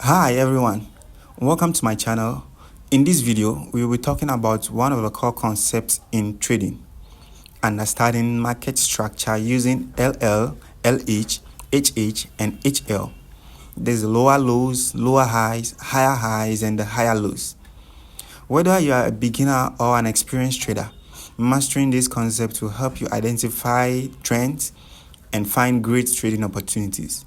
Hi everyone, welcome to my channel. In this video, we will be talking about one of the core concepts in trading, understanding market structure using LL, LH, HH, and HL. There's lower lows, lower highs, and the higher lows. Whether you are a beginner or an experienced trader, mastering this concept will help you identify trends and find great trading opportunities.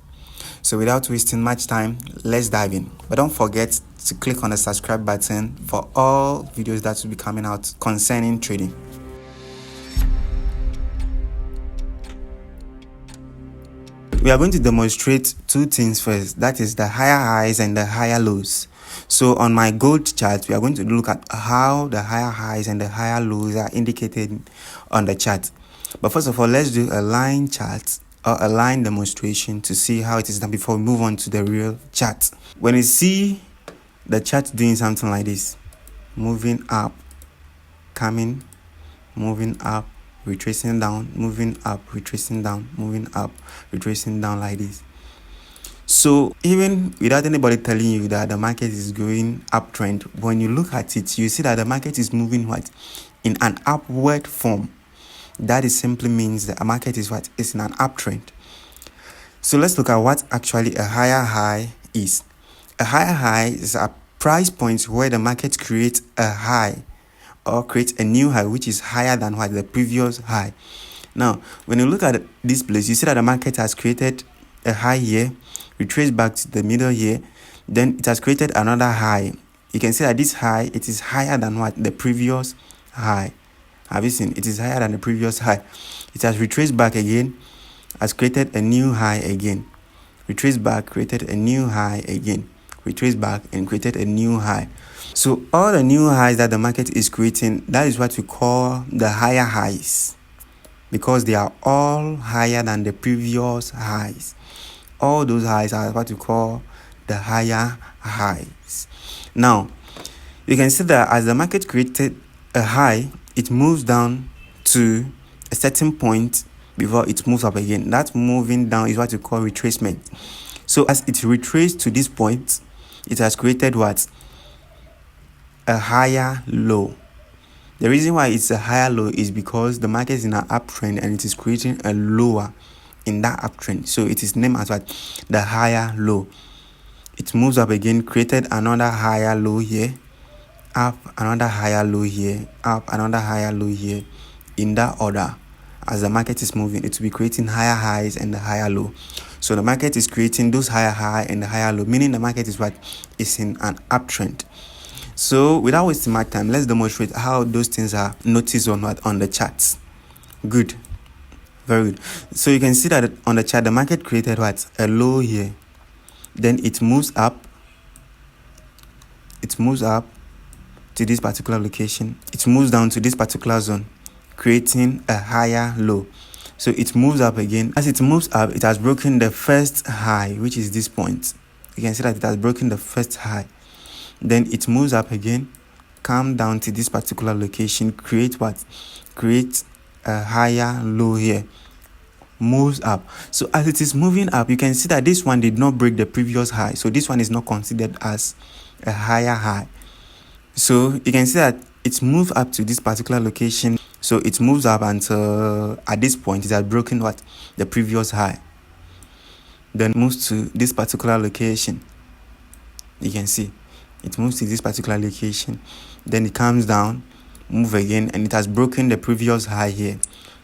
So without wasting much time, let's dive in. But don't forget to click on the subscribe button for all videos that will be coming out concerning trading. We are going to demonstrate two things first. That is the higher highs and the higher lows. So on my gold chart, we are going to look at how the higher highs and the higher lows are indicated on the chart. But first of all, let's do a line chart or a line demonstration to see how it is done before we move on to the real chart. When you see the chart doing something like this, moving up, coming, moving up, retracing down, moving up, retracing down, moving up, retracing down like this. So even without anybody telling you that the market is going uptrend, when you look at it, you see that the market is moving what? In an upward form. That is simply means that a market is what? Is in an uptrend. So let's look at what actually a higher high is. A higher high is a price point where the market creates a high or creates a new high which is higher than what the previous high. Now, when you look at this place, you see that the market has created a high here, retraced back to the middle here, then it has created another high. You can see that this high, it is higher than what? The previous high. Have you seen? It is higher than the previous high. It has retraced back again, has created a new high again. Retraced back, created a new high again. Retraced back and created a new high. So all the new highs that the market is creating, that is what we call the higher highs, because they are all higher than the previous highs. All those highs are what we call the higher highs. Now, you can see that as the market created a high, it moves down to a certain point before it moves up again. That moving down is what we call retracement. So as it retraced to this point, it has created what? A higher low. The reason why it's a higher low is because the market is in an uptrend and it is creating a lower in that uptrend. So it is named as what? The higher low. It moves up again, created another higher low here, up another higher low here, up another higher low here. In that order, as the market is moving, it will be creating higher highs and the higher low. So the market is creating those higher high and the higher low, meaning the market is what? Is in an uptrend. So without wasting my time, let's demonstrate how those things are noticed on what? On the charts. Good. Very good. So you can see that on the chart, the market created what? A low here. Then it moves up. It moves up to this particular location. It moves down to this particular zone, creating a higher low. So it moves up again. As it moves up, it has broken the first high, which is this point. You can see that it has broken the first high. Then it moves up again, come down to this particular location, create what? Create a higher low here, moves up. So as it is moving up, you can see that this one did not break the previous high. So this one is not considered as a higher high. So you can see that it moves up to this particular location. So it moves up until at this point it has broken what? The previous high. Then moves to this particular location. You can see it moves to this particular location. Then it comes down, move again, and it has broken the previous high here.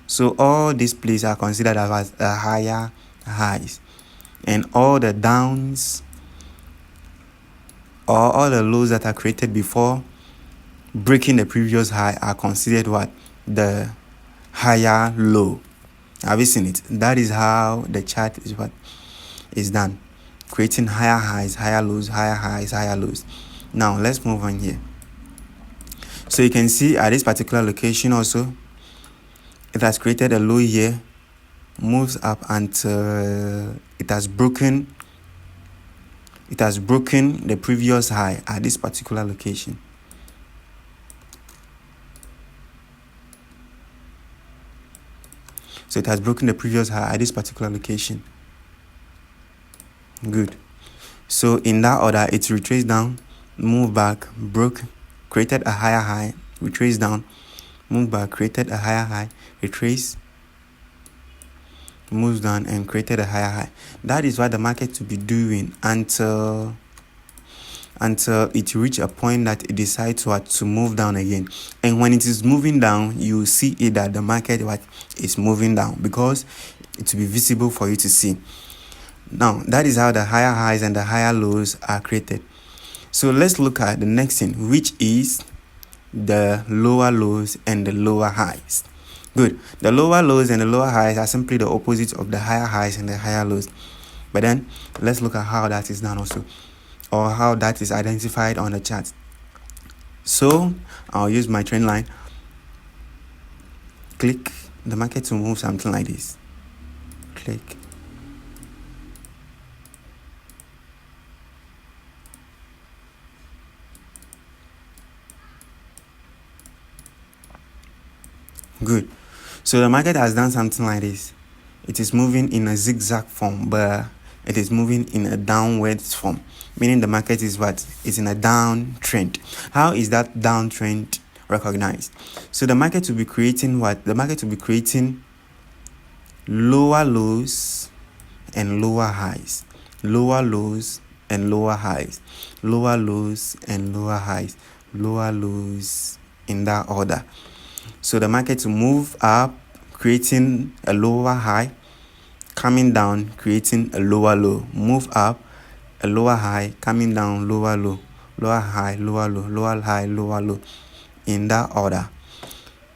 So all these places are considered as higher highs, and all the downs or all the lows that are created before breaking the previous high are considered what? The higher low. Have you seen it? That is how the chart is what is done, creating higher highs, higher lows, higher highs, higher lows. Now let's move on here. So you can see at this particular location also, it has created a low here, moves up until it has broken the previous high at this particular location. So it has broken the previous high at this particular location. Good. So in that order, it retraced down, moved back, broke, created a higher high, retraced down, moved back, created a higher high, retraced, moves down, and created a higher high. That is what the market will be doing until it reach a point that it decides to move down again. And when it is moving down, you see it that the market is moving down, because it will be visible for you to see. Now that is how the higher highs and the higher lows are created. So let's look at the next thing, which is the lower lows and the lower highs. Good. The lower lows and the lower highs are simply the opposite of the higher highs and the higher lows. But then let's look at how that is done also, or how that is identified on the chart. So I'll use my trend line. Click the market to move something like this. Click. Good. So the market has done something like this. It is moving in a zigzag form, but it is moving in a downwards form, meaning the market is is in a downtrend. How is that downtrend recognized? So the market will be creating the market will be creating lower lows and lower highs, lower lows and lower highs, lower lows and lower highs, lower lows, in that order. So the market will move up, creating a lower high, coming down, creating a lower low, move up, a lower high, coming down, lower low, lower high, lower low, lower high, lower low, in that order.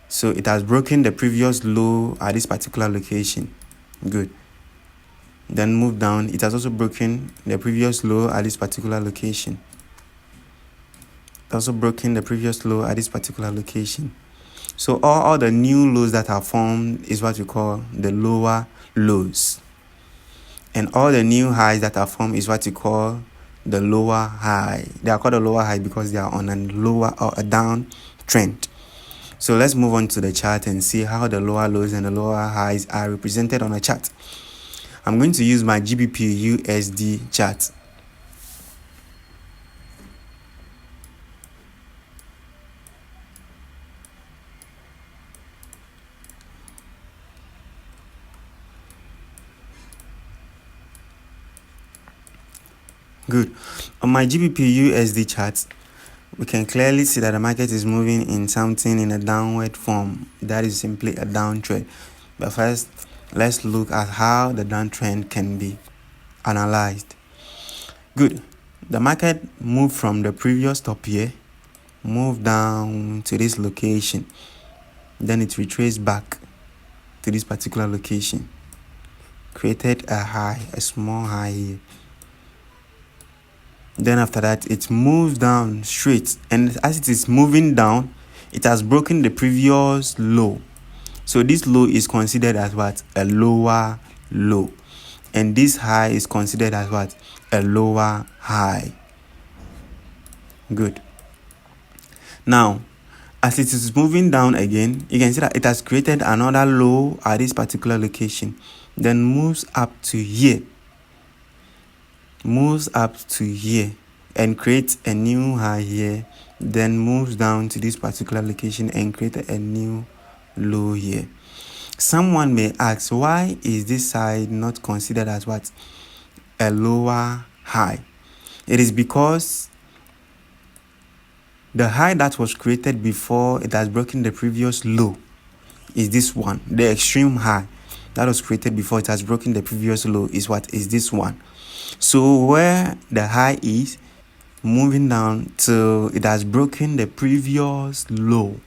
So it has broken the previous low at this particular location. Good. Then move down. It has also broken the previous low at this particular location. It's also broken the previous low at this particular location. So all the new lows that are formed is what we call the lower lows. And all the new highs that are formed is what we call the lower high. They are called the lower high because they are on a lower or a down trend. So let's move on to the chart and see how the lower lows and the lower highs are represented on a chart. I'm going to use my GBP USD chart. Good. On my GBP USD chart, we can clearly see that the market is moving in something in a downward form. That is simply a downtrend. But first, let's look at how the downtrend can be analyzed. Good. The market moved from the previous top here, moved down to this location. Then it retraced back to this particular location. Created a high, a small high here. Then after that, it moves down straight, and as it is moving down, it has broken the previous low. So this low is considered as a lower low, and this high is considered as a lower high. Good. Now, as it is moving down again, you can see that it has created another low at this particular location, then moves up to here. Moves up to here and creates a new high here, then moves down to this particular location and create a new low here. Someone may ask, why is this side not considered as a lower high? It is because the high that was created before it has broken the previous low is this one. The extreme high that was created before it has broken the previous low is this one. So where the high is moving down till it has broken the previous low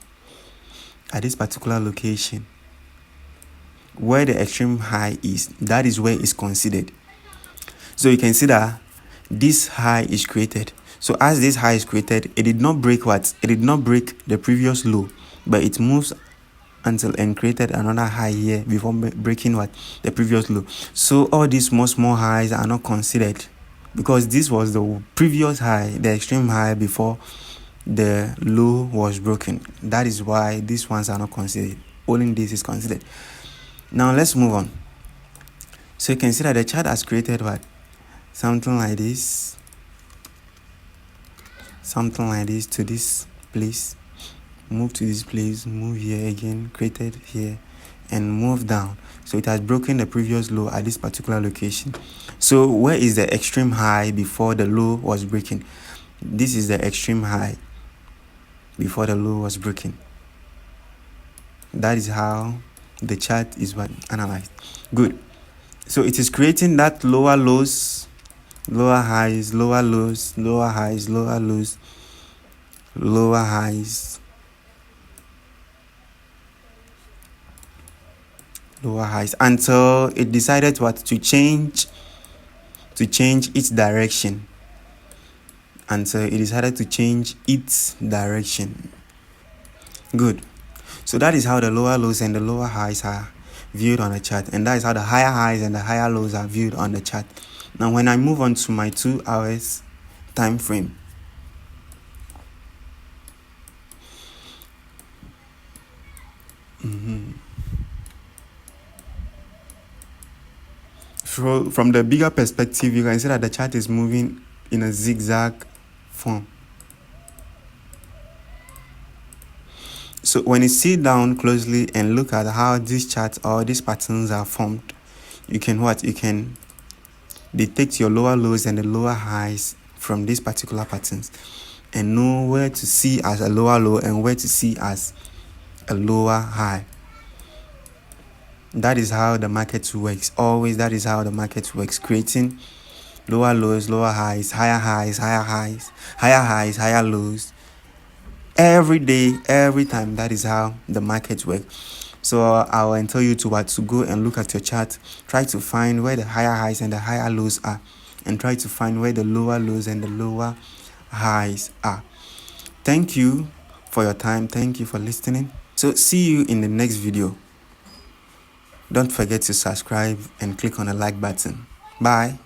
at this particular location, where the extreme high is, that is where it's considered. So you can see that this high is created. So as this high is created, it did not break It did not break the previous low, but it moves until and created another high here before breaking the previous low. So all these small highs are not considered because this was the previous high, the extreme high before the low was broken. That is why these ones are not considered. Only this is considered. Now let's move on. So you can see that the chart has created something like this, something like this to this place, move to this place, move here again, created here, and move down. So it has broken the previous low at this particular location. So where is the extreme high before the low was breaking? This is the extreme high before the low was breaking. That is how the chart is analyzed. Good. So it is creating that lower lows, lower highs, lower lows, lower highs, lower lows, lower highs, lower highs, until it decided to change its direction. Until it decided to change its direction. Good. So that is how the lower lows and the lower highs are viewed on the chart, and that is how the higher highs and the higher lows are viewed on the chart. Now when I move on to my 2 hours time frame, from the bigger perspective, you can see that the chart is moving in a zigzag form. So when you sit down closely and look at how these charts or these patterns are formed, you can detect your lower lows and the lower highs from these particular patterns, and know where to see as a lower low and where to see as a lower high. That is how the market works. Always, that is how the market works, creating lower lows, lower highs, higher highs, higher highs, higher highs, higher lows. Every day, every time. That is how the market works. So I will tell you to go and look at your chart. Try to find where the higher highs and the higher lows are, and try to find where the lower lows and the lower highs are. Thank you for your time. Thank you for listening. So see you in the next video. Don't forget to subscribe and click on the like button. Bye.